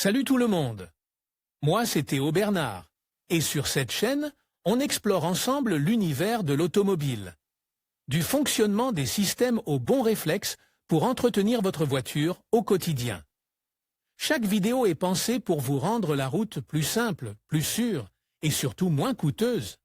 Salut tout le monde. Moi, c'est Théo Bernard. Et sur cette chaîne, on explore ensemble l'univers de l'automobile. Du fonctionnement des systèmes aux bons réflexes pour entretenir votre voiture au quotidien. Chaque vidéo est pensée pour vous rendre la route plus simple, plus sûre et surtout moins coûteuse.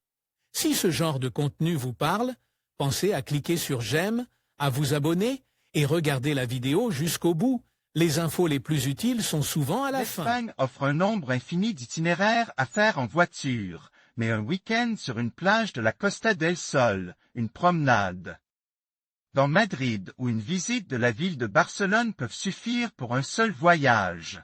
Si ce genre de contenu vous parle, pensez à cliquer sur j'aime, à vous abonner et regarder la vidéo jusqu'au bout. Les infos les plus utiles sont souvent à la fin. L'Espagne offre un nombre infini d'itinéraires à faire en voiture, mais un week-end sur une plage de la Costa del Sol, une promenade dans Madrid ou une visite de la ville de Barcelone peuvent suffire pour un seul voyage.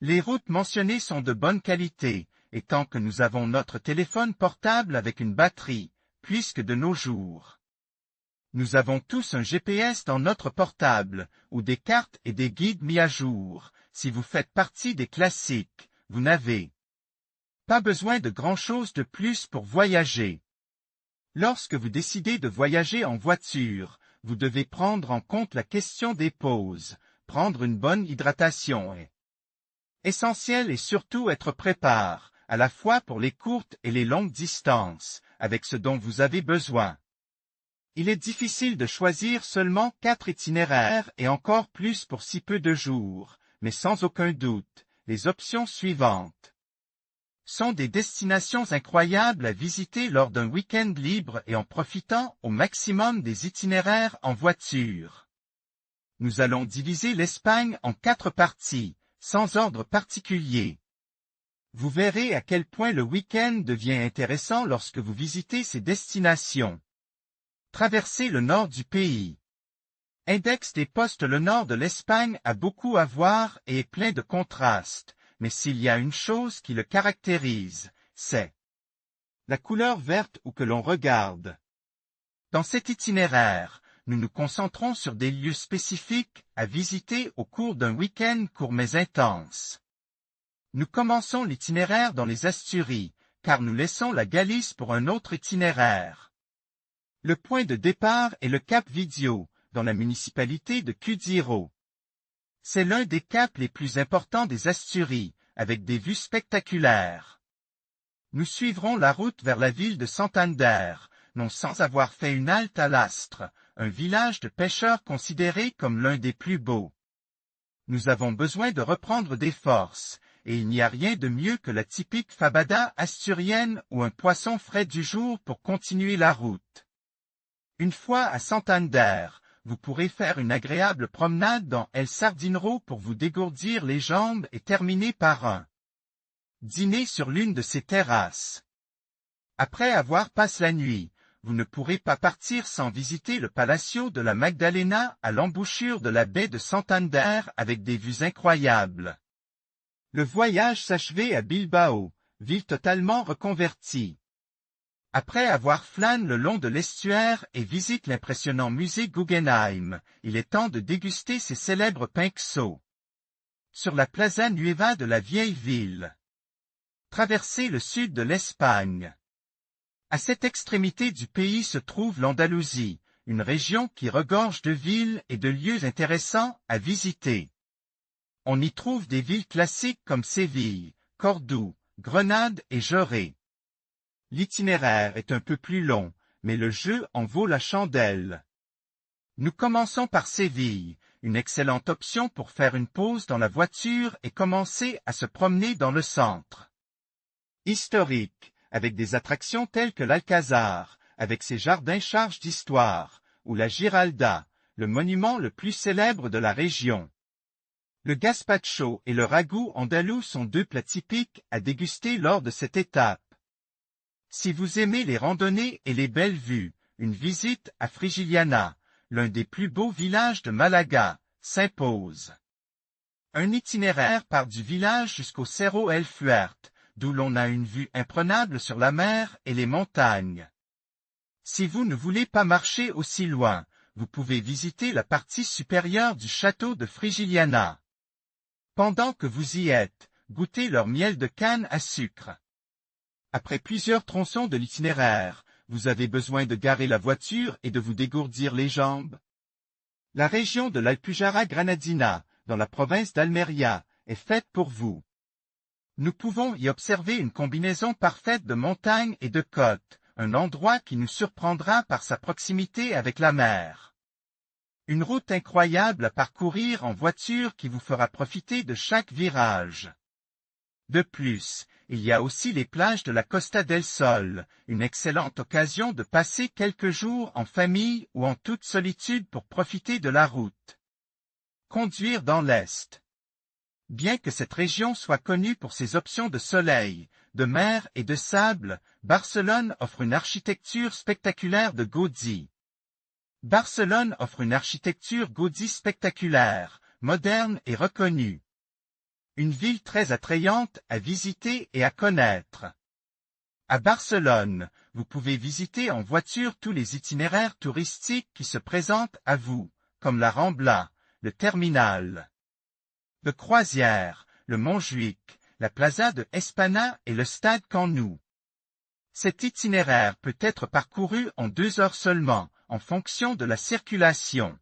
Les routes mentionnées sont de bonne qualité, et tant que nous avons notre téléphone portable avec une batterie, puisque de nos jours, nous avons tous un GPS dans notre portable, ou des cartes et des guides mis à jour. Si vous faites partie des classiques, vous n'avez pas besoin de grand-chose de plus pour voyager. Lorsque vous décidez de voyager en voiture, vous devez prendre en compte la question des pauses, prendre une bonne hydratation est essentiel et surtout être préparé, à la fois pour les courtes et les longues distances, avec ce dont vous avez besoin. Il est difficile de choisir seulement 4 itinéraires et encore plus pour si peu de jours, mais sans aucun doute, les options suivantes sont des destinations incroyables à visiter lors d'un week-end libre et en profitant au maximum des itinéraires en voiture. Nous allons diviser l'Espagne en 4 parties, sans ordre particulier. Vous verrez à quel point le week-end devient intéressant lorsque vous visitez ces destinations. Traverser le nord du pays. Index des postes. Le nord de l'Espagne a beaucoup à voir et est plein de contrastes, mais s'il y a une chose qui le caractérise, c'est la couleur verte où que l'on regarde. Dans cet itinéraire, nous nous concentrons sur des lieux spécifiques à visiter au cours d'un week-end court mais intense. Nous commençons l'itinéraire dans les Asturies, car nous laissons la Galice pour un autre itinéraire. Le point de départ est le cap Vidio, dans la municipalité de Cudiro. C'est l'un des caps les plus importants des Asturies, avec des vues spectaculaires. Nous suivrons la route vers la ville de Santander, non sans avoir fait une halte à Lastre, un village de pêcheurs considéré comme l'un des plus beaux. Nous avons besoin de reprendre des forces, et il n'y a rien de mieux que la typique fabada asturienne ou un poisson frais du jour pour continuer la route. Une fois à Santander, vous pourrez faire une agréable promenade dans El Sardinero pour vous dégourdir les jambes et terminer par un dîner sur l'une de ces terrasses. Après avoir passé la nuit, vous ne pourrez pas partir sans visiter le Palacio de la Magdalena à l'embouchure de la baie de Santander avec des vues incroyables. Le voyage s'achevait à Bilbao, ville totalement reconvertie. Après avoir flâné le long de l'estuaire et visite l'impressionnant musée Guggenheim, il est temps de déguster ces célèbres pinxos. Sur la Plaza Nueva de la vieille ville. Traverser le sud de l'Espagne. À cette extrémité du pays se trouve l'Andalousie, une région qui regorge de villes et de lieux intéressants à visiter. On y trouve des villes classiques comme Séville, Cordoue, Grenade et Jerez. L'itinéraire est un peu plus long, mais le jeu en vaut la chandelle. Nous commençons par Séville, une excellente option pour faire une pause dans la voiture et commencer à se promener dans le centre historique, avec des attractions telles que l'Alcazar, avec ses jardins charges d'histoire, ou la Giralda, le monument le plus célèbre de la région. Le gazpacho et le ragoût andalou sont 2 plats typiques à déguster lors de cette étape. Si vous aimez les randonnées et les belles vues, une visite à Frigiliana, l'un des plus beaux villages de Malaga, s'impose. Un itinéraire part du village jusqu'au Cerro El Fuerte, d'où l'on a une vue imprenable sur la mer et les montagnes. Si vous ne voulez pas marcher aussi loin, vous pouvez visiter la partie supérieure du château de Frigiliana. Pendant que vous y êtes, goûtez leur miel de canne à sucre. Après plusieurs tronçons de l'itinéraire, vous avez besoin de garer la voiture et de vous dégourdir les jambes. La région de l'Alpujarra Granadina, dans la province d'Almeria, est faite pour vous. Nous pouvons y observer une combinaison parfaite de montagnes et de côtes, un endroit qui nous surprendra par sa proximité avec la mer. Une route incroyable à parcourir en voiture qui vous fera profiter de chaque virage. De plus, il y a aussi les plages de la Costa del Sol, une excellente occasion de passer quelques jours en famille ou en toute solitude pour profiter de la route. Conduire dans l'Est. Bien que cette région soit connue pour ses options de soleil, de mer et de sable, Barcelone offre une architecture spectaculaire de Gaudí. Barcelone offre une architecture Gaudí spectaculaire, moderne et reconnue. Une ville très attrayante à visiter et à connaître. À Barcelone, vous pouvez visiter en voiture tous les itinéraires touristiques qui se présentent à vous, comme la Rambla, le terminal de croisière, le Montjuïc, la Plaza de España et le Stade Camp Nou. Cet itinéraire peut être parcouru en 2 heures seulement, en fonction de la circulation.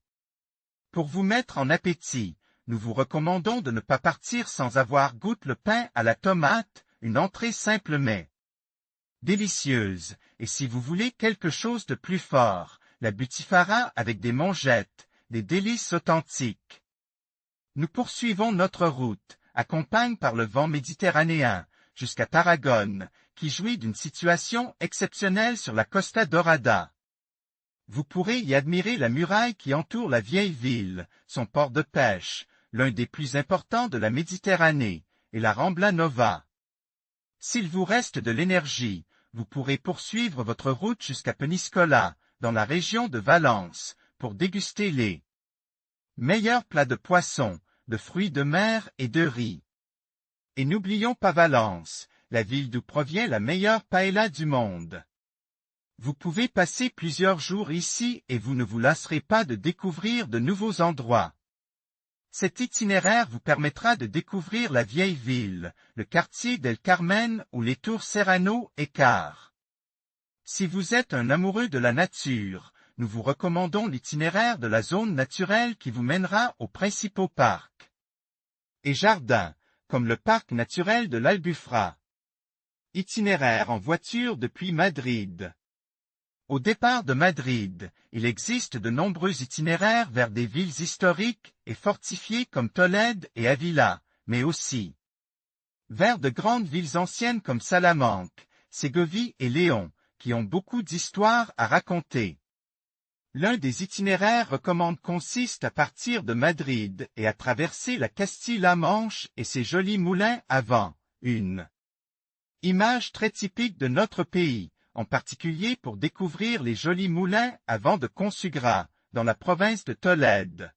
Pour vous mettre en appétit, nous vous recommandons de ne pas partir sans avoir goûté le pain à la tomate, une entrée simple mais délicieuse, et si vous voulez quelque chose de plus fort, la butifarra avec des mongettes, des délices authentiques. Nous poursuivons notre route, accompagnée par le vent méditerranéen, jusqu'à Tarragone, qui jouit d'une situation exceptionnelle sur la Costa Dorada. Vous pourrez y admirer la muraille qui entoure la vieille ville, son port de pêche, l'un des plus importants de la Méditerranée, et la Rambla Nova. S'il vous reste de l'énergie, vous pourrez poursuivre votre route jusqu'à Peníscola, dans la région de Valence, pour déguster les meilleurs plats de poisson, de fruits de mer et de riz. Et n'oublions pas Valence, la ville d'où provient la meilleure paella du monde. Vous pouvez passer plusieurs jours ici et vous ne vous lasserez pas de découvrir de nouveaux endroits. Cet itinéraire vous permettra de découvrir la vieille ville, le quartier del Carmen ou les tours Serrano et Car. Si vous êtes un amoureux de la nature, nous vous recommandons l'itinéraire de la zone naturelle qui vous mènera aux principaux parcs et jardins, comme le parc naturel de l'Albufera. Itinéraire en voiture depuis Madrid. Au départ de Madrid, il existe de nombreux itinéraires vers des villes historiques et fortifiées comme Tolède et Ávila, mais aussi vers de grandes villes anciennes comme Salamanque, Ségovie et Léon, qui ont beaucoup d'histoires à raconter. L'un des itinéraires recommandés consiste à partir de Madrid et à traverser la Castille-La Manche et ses jolis moulins à vent, une image très typique de notre pays, en particulier pour découvrir les jolis moulins à vent de Consugra, dans la province de Tolède.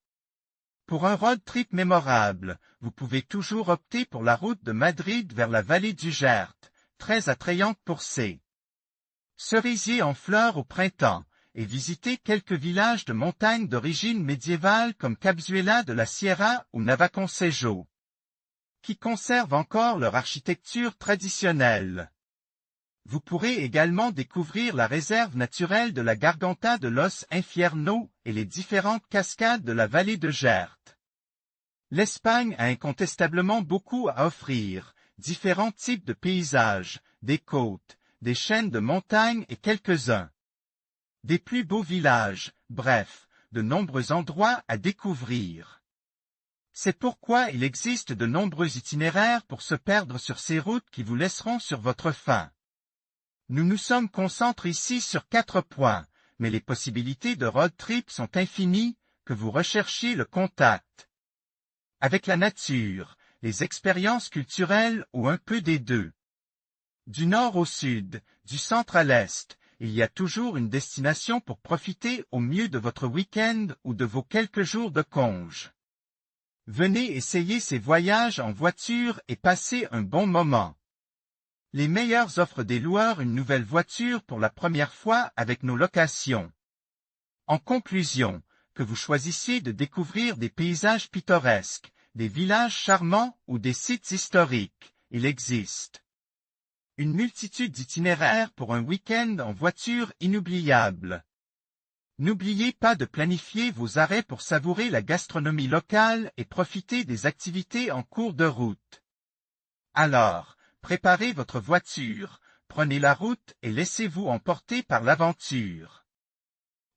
Pour un road trip mémorable, vous pouvez toujours opter pour la route de Madrid vers la vallée du Gers, très attrayante pour ses cerisiers en fleurs au printemps, et visiter quelques villages de montagne d'origine médiévale comme Capzuela de la Sierra ou Navaconsejo, qui conservent encore leur architecture traditionnelle. Vous pourrez également découvrir la réserve naturelle de la Garganta de los Infiernos et les différentes cascades de la vallée de Gers. L'Espagne a incontestablement beaucoup à offrir, différents types de paysages, des côtes, des chaînes de montagnes et quelques-uns des plus beaux villages, bref, de nombreux endroits à découvrir. C'est pourquoi il existe de nombreux itinéraires pour se perdre sur ces routes qui vous laisseront sur votre faim. Nous nous sommes concentrés ici sur 4 points, mais les possibilités de road trip sont infinies, que vous recherchiez le contact avec la nature, les expériences culturelles ou un peu des deux. Du nord au sud, du centre à l'est, il y a toujours une destination pour profiter au mieux de votre week-end ou de vos quelques jours de congé. Venez essayer ces voyages en voiture et passez un bon moment. Les meilleures offres des loueurs une nouvelle voiture pour la première fois avec nos locations. En conclusion, que vous choisissiez de découvrir des paysages pittoresques, des villages charmants ou des sites historiques, il existe une multitude d'itinéraires pour un week-end en voiture inoubliable. N'oubliez pas de planifier vos arrêts pour savourer la gastronomie locale et profiter des activités en cours de route. Alors, préparez votre voiture, prenez la route et laissez-vous emporter par l'aventure.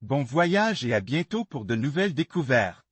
Bon voyage et à bientôt pour de nouvelles découvertes.